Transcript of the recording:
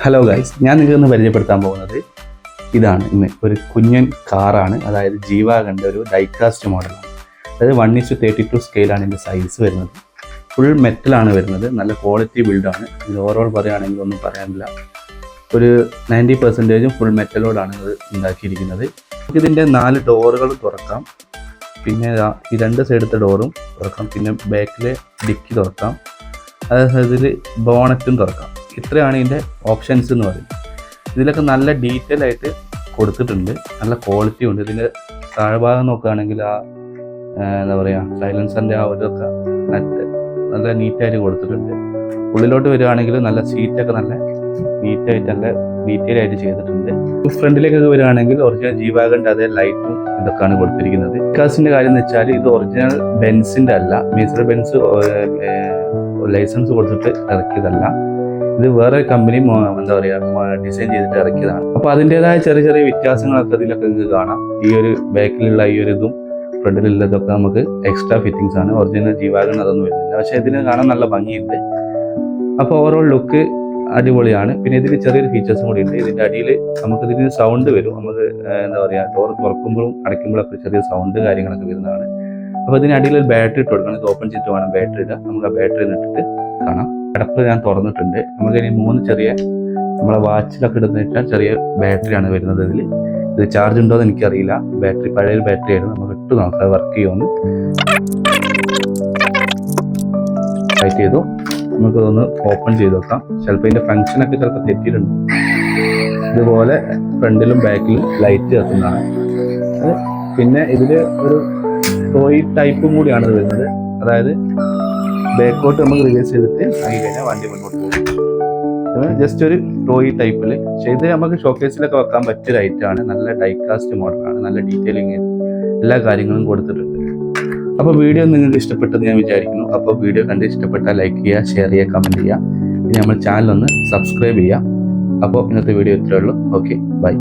Hello guys, ഞാൻ നിങ്ങൾക്ക് പരിചയപ്പെടുത്താൻ പോകുന്നത് ഇതാണ്. ഇന്ന് ഒരു കുഞ്ഞൻ കാറാണ്, അതായത് ജീവാഗൻ്റെ ഒരു ഡൈകാസ്റ്റ് മോഡലാണ്. അതായത് 1:32 സ്കെയിലാണ് ഇതിൻ്റെ സൈസ് വരുന്നത്. ഫുൾ മെറ്റലാണ് വരുന്നത്, നല്ല ക്വാളിറ്റി ബിൽഡാണ്. ഇത് ഓവറോൾ പറയുകയാണെങ്കിൽ ഒന്നും പറയാനില്ല. ഒരു 90% ഫുൾ മെറ്റലോടാണ് ഇത് ഉണ്ടാക്കിയിരിക്കുന്നത്. നമുക്കിതിൻ്റെ 4 ഡോറുകളും തുറക്കാം, പിന്നെ ഈ 2 സൈഡത്തെ ഡോറും തുറക്കാം, പിന്നെ ബാക്കിലെ ഡിക്കി തുറക്കാം, അതായത് ഇതിൽ ബോണറ്റും തുറക്കാം. ഇത്രയാണ് ഇതിൻ്റെ ഓപ്ഷൻസ് എന്ന് പറയുന്നത്. ഇതിലൊക്കെ നല്ല ഡീറ്റെയിൽ ആയിട്ട് കൊടുത്തിട്ടുണ്ട്, നല്ല ക്വാളിറ്റി ഉണ്ട്. ഇതിൻ്റെ താഴ്ഭാഗം നോക്കുകയാണെങ്കിൽ എന്താ പറയുക, സൈലൻസറിൻ്റെ ഇതൊക്കെ നല്ല നീറ്റായിട്ട് കൊടുത്തിട്ടുണ്ട്. ഉള്ളിലോട്ട് വരികയാണെങ്കിൽ നല്ല സീറ്റൊക്കെ നല്ല നീറ്റായിട്ട് നല്ല ഡീറ്റെയിൽ ആയിട്ട് ചെയ്തിട്ടുണ്ട്. ഫ്രണ്ടിലേക്കൊക്കെ വരികയാണെങ്കിൽ ഒറിജിനൽ ജീവാഗൻ്റെ അതേ ലൈറ്റും ഇതൊക്കെയാണ് കൊടുത്തിരിക്കുന്നത്. കാസിൻ്റെ കാര്യം എന്ന് വെച്ചാൽ ഇത് ഒറിജിനൽ ബെൻസിൻ്റെ അല്ല, മെഴ്സിഡീസ് ബെൻസ് ലൈസൻസ് കൊടുത്തിട്ട് ഇറക്കിയതല്ല. ഇത് വേറെ കമ്പനി എന്താ പറയുക ഡിസൈൻ ചെയ്തിട്ട് ഇറക്കിയതാണ്. അപ്പോൾ അതിൻ്റെതായ ചെറിയ ചെറിയ വ്യത്യാസങ്ങളൊക്കെ ഇതിലൊക്കെ നിങ്ങൾക്ക് കാണാം. ഈ ഒരു ബാക്കിലുള്ള ഈ ഒരു ഇതും ഫ്രണ്ടിലുള്ളതൊക്കെ നമുക്ക് എക്സ്ട്രാ ഫിറ്റിങ്സ് ആണ്. ഒറിജിനൽ ജീവാഗൺ അതൊന്നും വരുന്നില്ല, പക്ഷേ ഇതിന് കാണാൻ നല്ല ഭംഗിയുണ്ട്. അപ്പോൾ ഓവറോൾ ലുക്ക് അടിപൊളിയാണ്. പിന്നെ ഇതിന് ചെറിയൊരു ഫീച്ചേഴ്സും കൂടി ഉണ്ട്. ഇതിൻ്റെ അടിയിൽ നമുക്കിതിന് സൗണ്ട് വരും. നമുക്ക് എന്താ പറയുക, ഡോർ തുറക്കുമ്പോഴും അടയ്ക്കുമ്പോഴൊക്കെ ചെറിയ സൗണ്ട് കാര്യങ്ങളൊക്കെ വരുന്നതാണ്. അപ്പോൾ ഇതിന് അടിയിൽ ഒരു ബാറ്ററി ഇട്ട് കൊടുക്കണം. ഇത് ഓപ്പൺ ചെയ്തിട്ട് വേണം ബാറ്ററി ഇടുക. നമുക്ക് ആ ബാറ്ററി ഇട്ടിട്ട് കാണാം. അടപ്പ് ഞാൻ തുറന്നിട്ടുണ്ട്. നമുക്കിനി 3 ചെറിയ നമ്മളെ വാച്ചിലൊക്കെ ഇടുന്ന വെച്ചാൽ ചെറിയ ബാറ്ററിയാണ് വരുന്നത്. ഇത് ചാർജ് ഉണ്ടോ എന്ന് എനിക്കറിയില്ല. ബാറ്ററി പഴയൊരു ബാറ്ററി ആയിരുന്നു. നമുക്ക് ഇട്ട് നോക്കാം വർക്ക് ചെയ്യുമെന്ന്. ടൈറ്റ് ചെയ്തു. നമുക്കതൊന്ന് ഓപ്പൺ ചെയ്ത് നോക്കാം. ചിലപ്പോൾ ഇതിൻ്റെ ഫങ്ഷനൊക്കെ ചിലപ്പോൾ തെറ്റിയിട്ടുണ്ട്. ഇതുപോലെ ഫ്രണ്ടിലും ബാക്കിലും ലൈറ്റ് കത്തുന്നതാണ്. പിന്നെ ഇതിൽ ഒരു ടോയ് ടൈപ്പും കൂടിയാണ് ഇത് വരുന്നത്. അതായത് ബാക്കോട്ട് നമുക്ക് റിവേഴ്സ് ചെയ്തിട്ട് ആയി കഴിഞ്ഞാൽ വണ്ടി മുന്നോട്ട് പോകും. ജസ്റ്റ് ഒരു ടോയ് ടൈപ്പിൽ. പക്ഷേ ഇത് നമുക്ക് ഷോക്കേസിലൊക്കെ വെക്കാൻ പറ്റിയ ലൈറ്റാണ്. നല്ല ഡൈകാസ്റ്റ് മോഡലാണ്, നല്ല ഡീറ്റെയിലിങ് എല്ലാ കാര്യങ്ങളും കൊടുത്തിട്ടുണ്ട്. അപ്പോൾ വീഡിയോ നിങ്ങൾക്ക് ഇഷ്ടപ്പെട്ടെന്ന് ഞാൻ വിചാരിക്കുന്നു. അപ്പോൾ വീഡിയോ കണ്ട് ഇഷ്ടപ്പെട്ടാൽ ലൈക്ക് ചെയ്യുക, ഷെയർ ചെയ്യുക, കമൻറ്റ് ചെയ്യുക. പിന്നെ നമ്മൾ ചാനലൊന്ന് സബ്സ്ക്രൈബ് ചെയ്യുക. അപ്പോൾ ഇന്നത്തെ വീഡിയോ ഇത്രയേ ഉള്ളൂ. Okay, by.